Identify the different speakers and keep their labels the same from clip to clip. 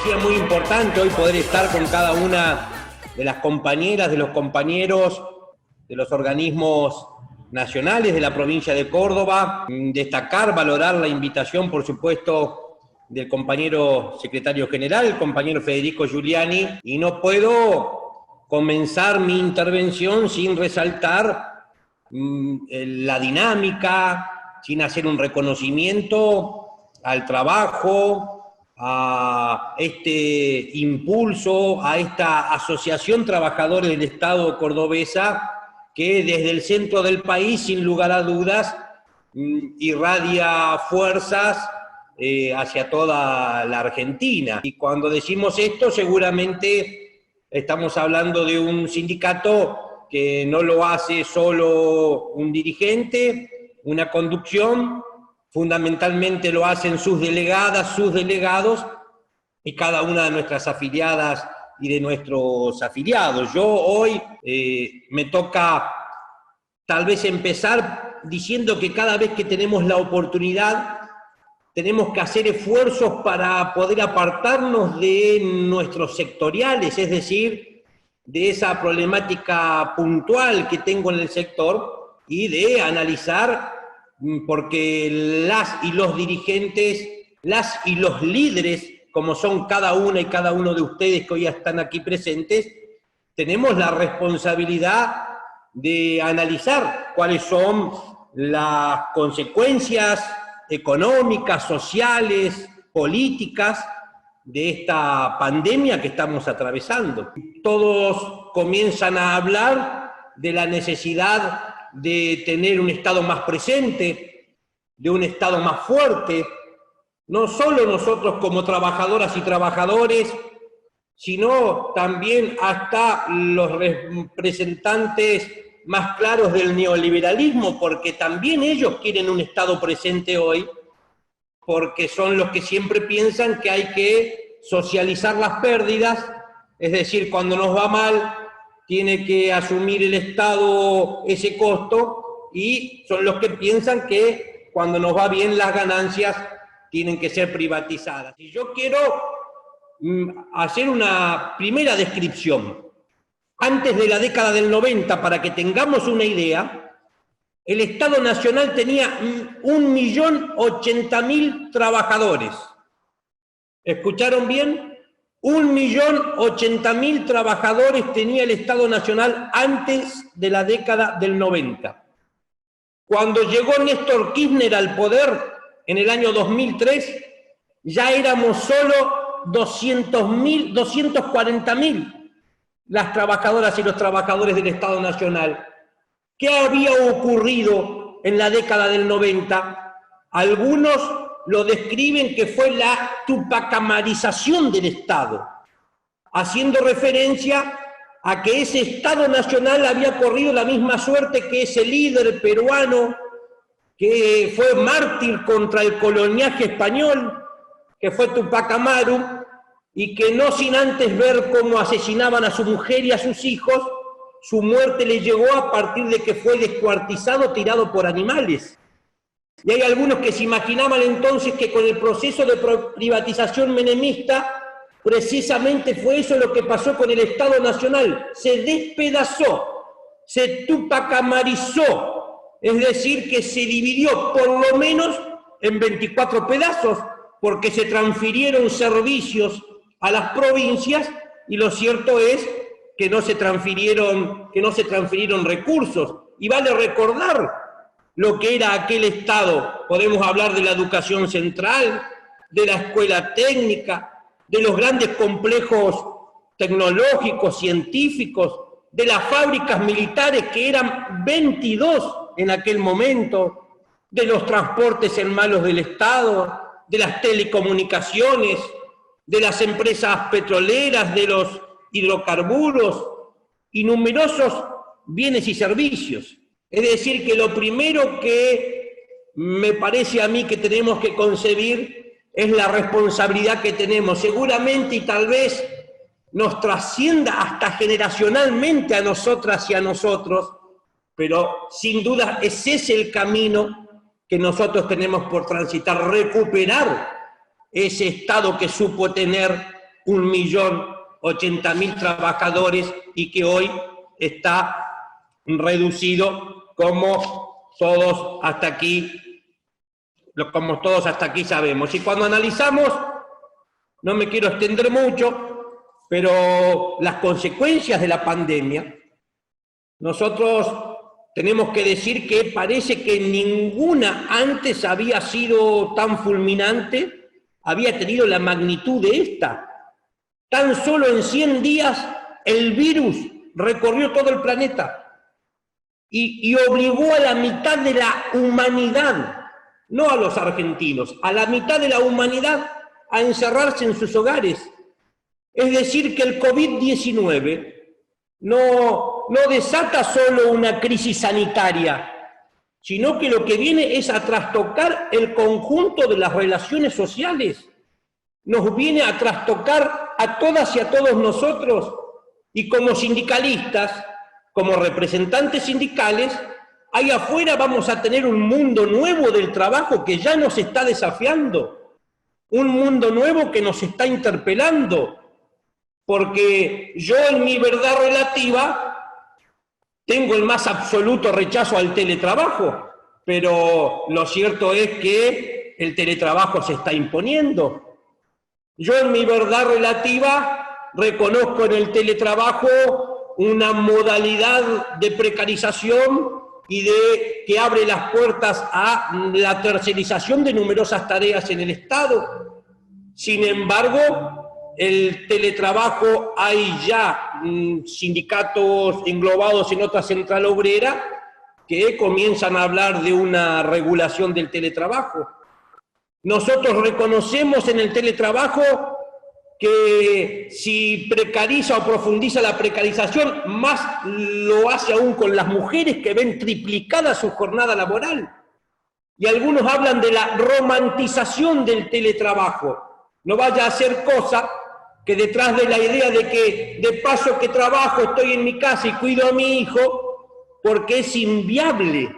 Speaker 1: parecía muy importante hoy poder estar con cada una de las compañeras, de los compañeros, de los organismos nacionales de la provincia de Córdoba, destacar, valorar la invitación, por supuesto, del compañero secretario general, el compañero Federico Giuliani, y no puedo comenzar mi intervención sin resaltar la dinámica, sin hacer un reconocimiento al trabajo, a este impulso, a esta asociación Trabajadores del Estado cordobesa, que desde el centro del país, sin lugar a dudas, irradia fuerzas hacia toda la Argentina. Y cuando decimos esto, seguramente estamos hablando de un sindicato que no lo hace solo un dirigente, una conducción, fundamentalmente lo hacen sus delegadas, sus delegados, y cada una de nuestras afiliadas y de nuestros afiliados. Yo hoy me toca tal vez empezar diciendo que cada vez que tenemos la oportunidad tenemos que hacer esfuerzos para poder apartarnos de nuestros sectoriales, es decir, de esa problemática puntual que tengo en el sector y de analizar, porque las y los dirigentes, las y los líderes, como son cada una y cada uno de ustedes que hoy están aquí presentes, tenemos la responsabilidad de analizar cuáles son las consecuencias económicas, sociales, políticas de esta pandemia que estamos atravesando. Todos comienzan a hablar de la necesidad de tener un Estado más presente, de un Estado más fuerte, no solo nosotros como trabajadoras y trabajadores, sino también hasta los representantes más claros del neoliberalismo, porque también ellos quieren un Estado presente hoy, porque son los que siempre piensan que hay que socializar las pérdidas, es decir, cuando nos va mal, tiene que asumir el Estado ese costo, y son los que piensan que cuando nos va bien las ganancias tienen que ser privatizadas. Y yo quiero hacer una primera descripción. Antes de la década del 90, para que tengamos una idea, el Estado Nacional tenía 1.080.000 trabajadores. ¿Escucharon bien? 1.080.000 trabajadores tenía el Estado Nacional antes de la década del 90. Cuando llegó Néstor Kirchner al poder, en el año 2003, ya éramos solo 240.000 las trabajadoras y los trabajadores del Estado Nacional. ¿Qué había ocurrido en la década del 90? Algunos lo describen que fue la tupacamarización del Estado, haciendo referencia a que ese Estado Nacional había corrido la misma suerte que ese líder peruano que fue mártir contra el coloniaje español, que fue Tupac Amaru, y que no sin antes ver cómo asesinaban a su mujer y a sus hijos, su muerte le llegó a partir de que fue descuartizado, tirado por animales. Y hay algunos que se imaginaban entonces que con el proceso de privatización menemista, precisamente fue eso lo que pasó con el Estado Nacional. Se despedazó, se tupacamarizó, es decir, que se dividió por lo menos en 24 pedazos, porque se transfirieron servicios a las provincias, y lo cierto es que no se transfirieron recursos. Y vale recordar lo que era aquel Estado. Podemos hablar de la educación central, de la escuela técnica, de los grandes complejos tecnológicos, científicos, de las fábricas militares, que eran 22 en aquel momento, de los transportes en manos del Estado, de las telecomunicaciones, de las empresas petroleras, de los hidrocarburos y numerosos bienes y servicios. Es decir, que lo primero que me parece a mí que tenemos que concebir es la responsabilidad que tenemos. Seguramente y tal vez nos trascienda hasta generacionalmente a nosotras y a nosotros, pero sin duda ese es el camino que nosotros tenemos por transitar, recuperar ese Estado que supo tener 1.080.000 trabajadores y que hoy está reducido como todos hasta aquí sabemos. Y cuando analizamos, no me quiero extender mucho, pero las consecuencias de la pandemia, nosotros tenemos que decir que parece que ninguna antes había sido tan fulminante, había tenido la magnitud de esta. Tan solo en 100 días el virus recorrió todo el planeta y obligó a la mitad de la humanidad, no a los argentinos, a la mitad de la humanidad a encerrarse en sus hogares. Es decir, que el COVID-19 no desata solo una crisis sanitaria, sino que lo que viene es a trastocar el conjunto de las relaciones sociales. Nos viene a trastocar a todas y a todos nosotros, y como sindicalistas, como representantes sindicales, ahí afuera vamos a tener un mundo nuevo del trabajo que ya nos está desafiando, un mundo nuevo que nos está interpelando, porque yo en mi verdad relativa tengo el más absoluto rechazo al teletrabajo, pero lo cierto es que el teletrabajo se está imponiendo. Yo en mi verdad relativa reconozco en el teletrabajo una modalidad de precarización y de que abre las puertas a la tercerización de numerosas tareas en el Estado. Sin embargo, el teletrabajo, hay ya sindicatos englobados en otra central obrera que comienzan a hablar de una regulación del teletrabajo. Nosotros reconocemos en el teletrabajo que si precariza o profundiza la precarización, más lo hace aún con las mujeres que ven triplicada su jornada laboral. Y algunos hablan de la romantización del teletrabajo. No vaya a ser cosa que detrás de la idea de que de paso que trabajo estoy en mi casa y cuido a mi hijo, porque es inviable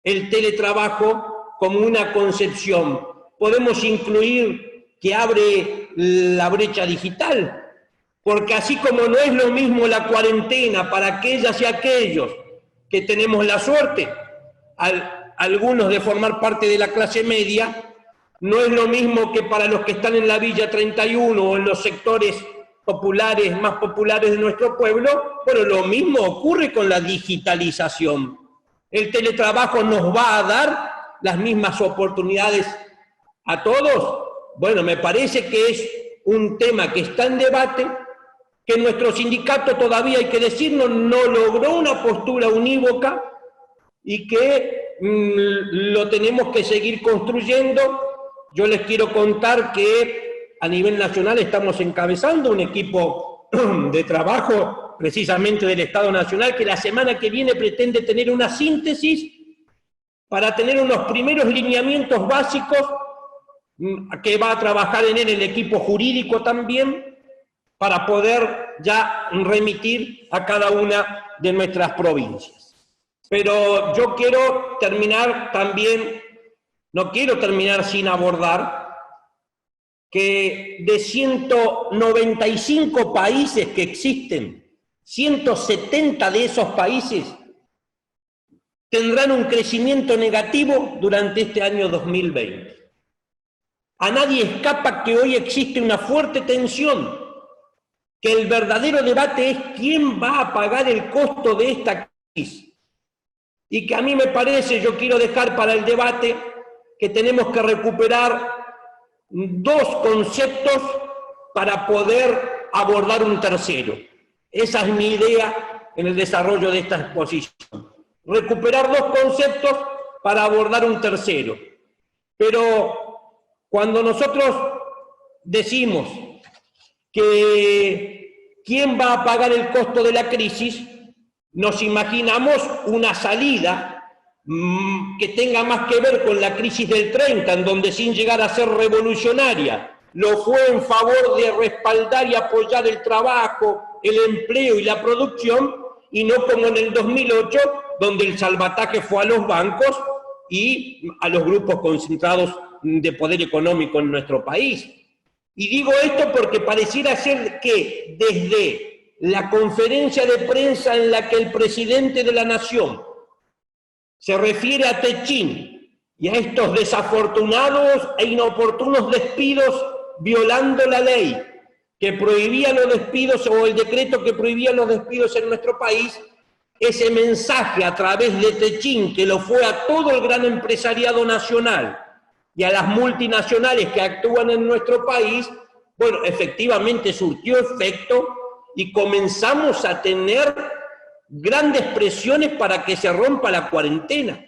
Speaker 1: el teletrabajo como una concepción. Podemos incluir que abre la brecha digital, porque así como no es lo mismo la cuarentena para aquellas y aquellos que tenemos la suerte, algunos de formar parte de la clase media, no es lo mismo que para los que están en la Villa 31 o en los sectores populares, más populares de nuestro pueblo, pero lo mismo ocurre con la digitalización. El teletrabajo nos va a dar las mismas oportunidades a todos. Bueno, me parece que es un tema que está en debate, que nuestro sindicato todavía, hay que decirlo, no logró una postura unívoca y que lo tenemos que seguir construyendo. Yo les quiero contar que a nivel nacional estamos encabezando un equipo de trabajo precisamente del Estado Nacional que la semana que viene pretende tener una síntesis para tener unos primeros lineamientos básicos que va a trabajar en él el equipo jurídico también para poder ya remitir a cada una de nuestras provincias. Pero yo quiero terminar también, no quiero terminar sin abordar que de 195 países que existen, 170 de esos países tendrán un crecimiento negativo durante este año 2020. A nadie escapa que hoy existe una fuerte tensión, que el verdadero debate es quién va a pagar el costo de esta crisis. Y que a mí me parece, yo quiero dejar para el debate, que tenemos que recuperar dos conceptos para poder abordar un tercero. Esa es mi idea en el desarrollo de esta exposición. Recuperar dos conceptos para abordar un tercero. Pero cuando nosotros decimos que quién va a pagar el costo de la crisis, nos imaginamos una salida que tenga más que ver con la crisis del 30, en donde sin llegar a ser revolucionaria, lo fue en favor de respaldar y apoyar el trabajo, el empleo y la producción, y no como en el 2008, donde el salvataje fue a los bancos y a los grupos concentrados de poder económico en nuestro país. Y digo esto porque pareciera ser que desde la conferencia de prensa en la que el presidente de la Nación se refiere a Techín y a estos desafortunados e inoportunos despidos violando la ley que prohibía los despidos o el decreto que prohibía los despidos en nuestro país, ese mensaje a través de Techín, que lo fue a todo el gran empresariado nacional y a las multinacionales que actúan en nuestro país, bueno, efectivamente surtió efecto y comenzamos a tener grandes presiones para que se rompa la cuarentena.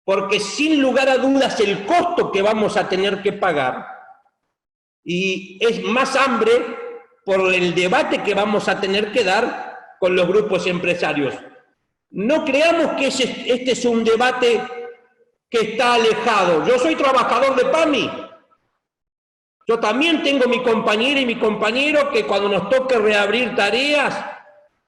Speaker 1: Porque sin lugar a dudas el costo que vamos a tener que pagar, y es más hambre por el debate que vamos a tener que dar con los grupos empresarios. No creamos que este es un debate que está alejado. Yo soy trabajador de PAMI. Yo también tengo mi compañera y mi compañero que cuando nos toque reabrir tareas,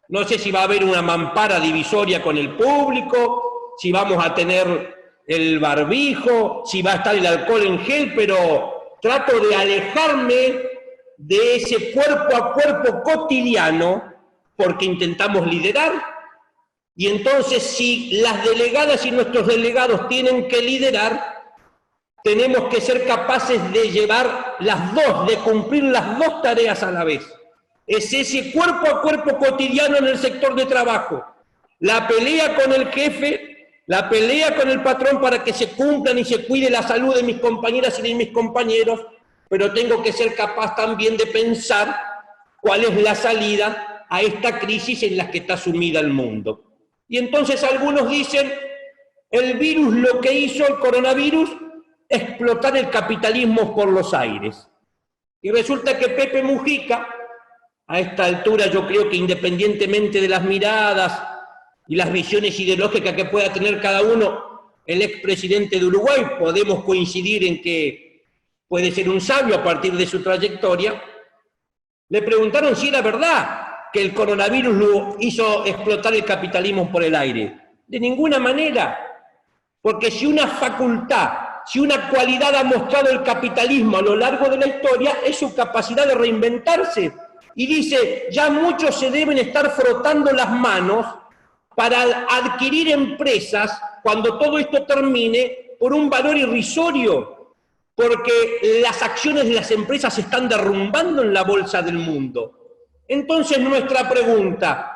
Speaker 1: no sé si va a haber una mampara divisoria con el público, si vamos a tener el barbijo, si va a estar el alcohol en gel, pero trato de alejarme de ese cuerpo a cuerpo cotidiano porque intentamos liderar. Y entonces, si las delegadas y nuestros delegados tienen que liderar, tenemos que ser capaces de llevar las dos, de cumplir las dos tareas a la vez. Es ese cuerpo a cuerpo cotidiano en el sector de trabajo. La pelea con el jefe, la pelea con el patrón para que se cumplan y se cuide la salud de mis compañeras y de mis compañeros, pero tengo que ser capaz también de pensar cuál es la salida a esta crisis en la que está sumida el mundo. Y entonces algunos dicen, el virus lo que hizo, el coronavirus, explotar el capitalismo por los aires. Y resulta que Pepe Mujica, a esta altura yo creo que independientemente de las miradas y las visiones ideológicas que pueda tener cada uno, el expresidente de Uruguay, podemos coincidir en que puede ser un sabio a partir de su trayectoria, le preguntaron si era verdad que el coronavirus lo hizo explotar el capitalismo por el aire. De ninguna manera, porque si una facultad, si una cualidad ha mostrado el capitalismo a lo largo de la historia, es su capacidad de reinventarse. Y dice, ya muchos se deben estar frotando las manos para adquirir empresas cuando todo esto termine por un valor irrisorio, porque las acciones de las empresas se están derrumbando en la bolsa del mundo. Entonces nuestra pregunta,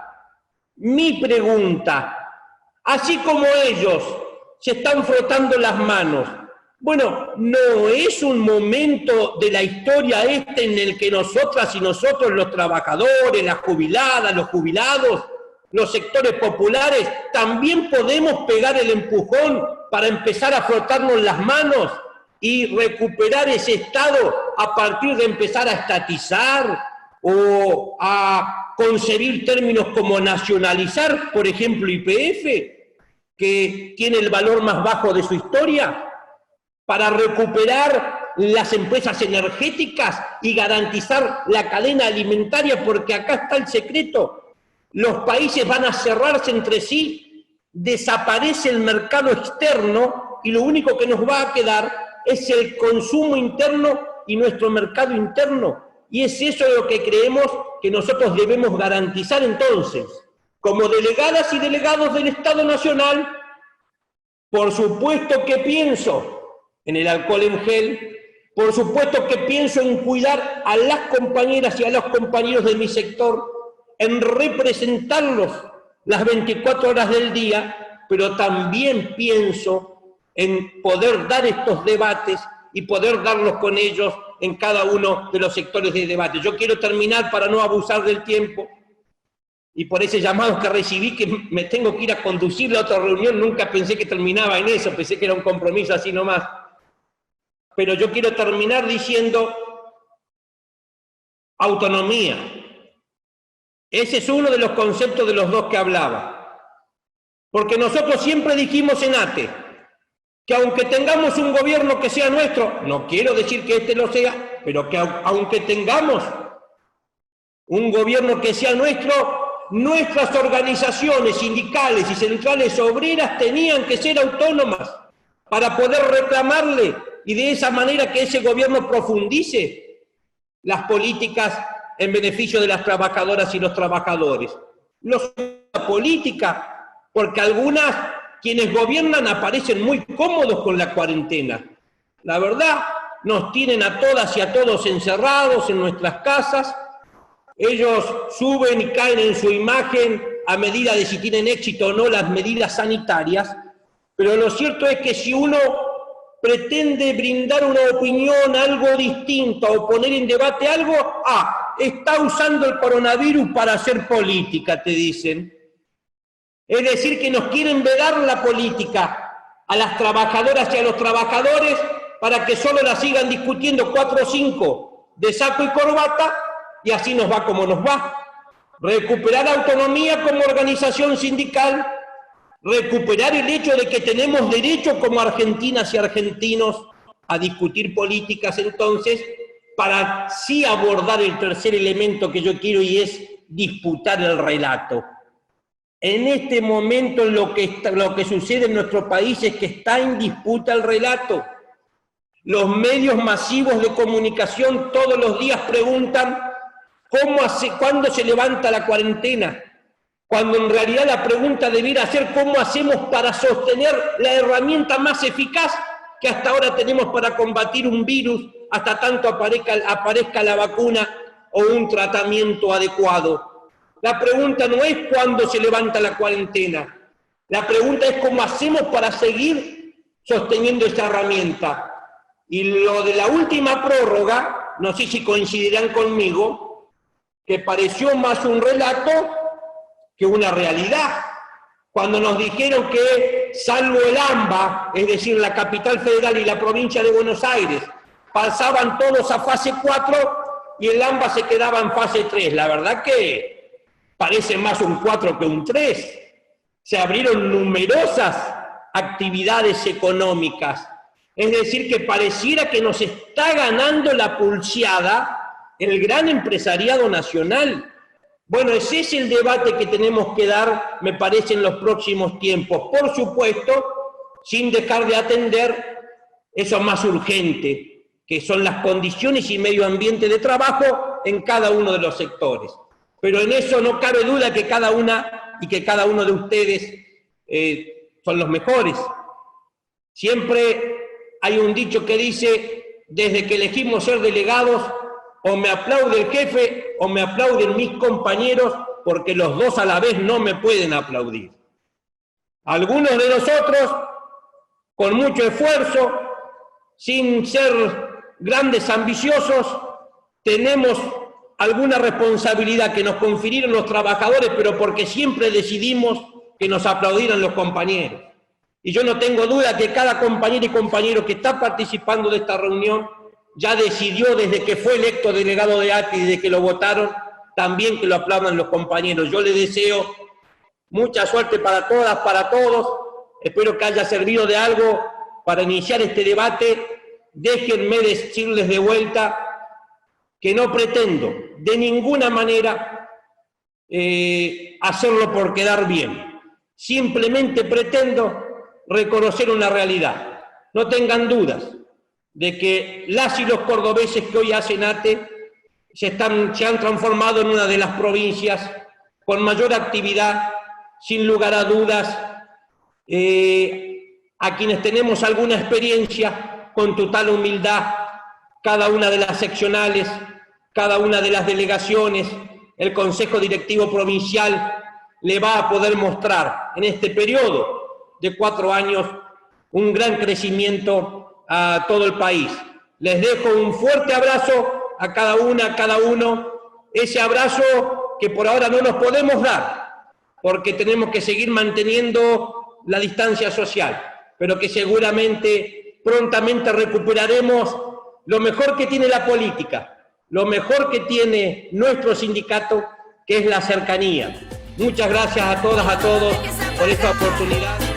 Speaker 1: mi pregunta, así como ellos se están frotando las manos, bueno, ¿no es un momento de la historia en el que nosotras y nosotros, los trabajadores, las jubiladas, los jubilados, los sectores populares, también podemos pegar el empujón para empezar a frotarnos las manos y recuperar ese estado a partir de empezar a estatizar o a concebir términos como nacionalizar, por ejemplo, YPF, que tiene el valor más bajo de su historia, para recuperar las empresas energéticas y garantizar la cadena alimentaria, porque acá está el secreto. Los países van a cerrarse entre sí, desaparece el mercado externo y lo único que nos va a quedar es el consumo interno y nuestro mercado interno. Y es eso lo que creemos que nosotros debemos garantizar entonces. Como delegadas y delegados del Estado Nacional, por supuesto que pienso en el alcohol en gel, por supuesto que pienso en cuidar a las compañeras y a los compañeros de mi sector, en representarlos las 24 horas del día, pero también pienso en poder dar estos debates y poder darlos con ellos en cada uno de los sectores de debate. Yo quiero terminar para no abusar del tiempo, y por ese llamado que recibí que me tengo que ir a conducir a otra reunión, nunca pensé que terminaba en eso, pensé que era un compromiso así nomás. Pero yo quiero terminar diciendo autonomía. Ese es uno de los conceptos de los dos que hablaba. Porque nosotros siempre dijimos en ATE que aunque tengamos un gobierno que sea nuestro, no quiero decir que este lo sea, pero que aunque tengamos un gobierno que sea nuestro, nuestras organizaciones sindicales y centrales obreras tenían que ser autónomas para poder reclamarle y de esa manera que ese gobierno profundice las políticas en beneficio de las trabajadoras y los trabajadores. No son la política, porque quienes gobiernan aparecen muy cómodos con la cuarentena. La verdad, nos tienen a todas y a todos encerrados en nuestras casas. Ellos suben y caen en su imagen a medida de si tienen éxito o no las medidas sanitarias, pero lo cierto es que si uno pretende brindar una opinión algo distinta o poner en debate algo, está usando el coronavirus para hacer política, te dicen. Es decir, que nos quieren vedar la política a las trabajadoras y a los trabajadores para que solo la sigan discutiendo 4 o 5 de saco y corbata, y así nos va como nos va. Recuperar autonomía como organización sindical, recuperar el hecho de que tenemos derecho como argentinas y argentinos a discutir políticas entonces, para sí abordar el tercer elemento que yo quiero, y es disputar el relato. En este momento lo que sucede en nuestro país es que está en disputa el relato. Los medios masivos de comunicación todos los días preguntan ¿cuándo se levanta la cuarentena? Cuando en realidad la pregunta debiera ser ¿cómo hacemos para sostener la herramienta más eficaz que hasta ahora tenemos para combatir un virus hasta tanto aparezca la vacuna o un tratamiento adecuado? La pregunta no es cuándo se levanta la cuarentena. La pregunta es cómo hacemos para seguir sosteniendo esa herramienta. Y lo de la última prórroga, no sé si coincidirán conmigo, que pareció más un relato que una realidad. Cuando nos dijeron que, salvo el AMBA, es decir, la capital federal y la provincia de Buenos Aires, pasaban todos a fase 4 y el AMBA se quedaba en fase 3. La verdad que parece más un 4 que un 3. Se abrieron numerosas actividades económicas. Es decir, que pareciera que nos está ganando la pulseada el gran empresariado nacional. Bueno, ese es el debate que tenemos que dar, me parece, en los próximos tiempos. Por supuesto, sin dejar de atender eso más urgente, que son las condiciones y medio ambiente de trabajo en cada uno de los sectores. Pero en eso no cabe duda que cada una y que cada uno de ustedes son los mejores. Siempre hay un dicho que dice, desde que elegimos ser delegados, o me aplaude el jefe o me aplauden mis compañeros, porque los dos a la vez no me pueden aplaudir. Algunos de nosotros, con mucho esfuerzo, sin ser grandes ambiciosos, tenemos alguna responsabilidad que nos confirieron los trabajadores, pero porque siempre decidimos que nos aplaudieran los compañeros. Y yo no tengo duda que cada compañera y compañero que está participando de esta reunión ya decidió desde que fue electo delegado de ATE y desde que lo votaron, también que lo aplaudan los compañeros. Yo les deseo mucha suerte para todas, para todos. Espero que haya servido de algo para iniciar este debate. Déjenme decirles de vuelta que no pretendo de ninguna manera hacerlo por quedar bien. Simplemente pretendo reconocer una realidad. No tengan dudas de que las y los cordobeses que hoy hacen ATE se han transformado en una de las provincias con mayor actividad, sin lugar a dudas. A quienes tenemos alguna experiencia, con total humildad, cada una de las seccionales, cada una de las delegaciones, el Consejo Directivo Provincial le va a poder mostrar en este periodo de 4 años un gran crecimiento a todo el país. Les dejo un fuerte abrazo a cada una, a cada uno, ese abrazo que por ahora no nos podemos dar, porque tenemos que seguir manteniendo la distancia social, pero que seguramente prontamente recuperaremos lo mejor que tiene la política, lo mejor que tiene nuestro sindicato, que es la cercanía. Muchas gracias a todas, a todos por esta oportunidad.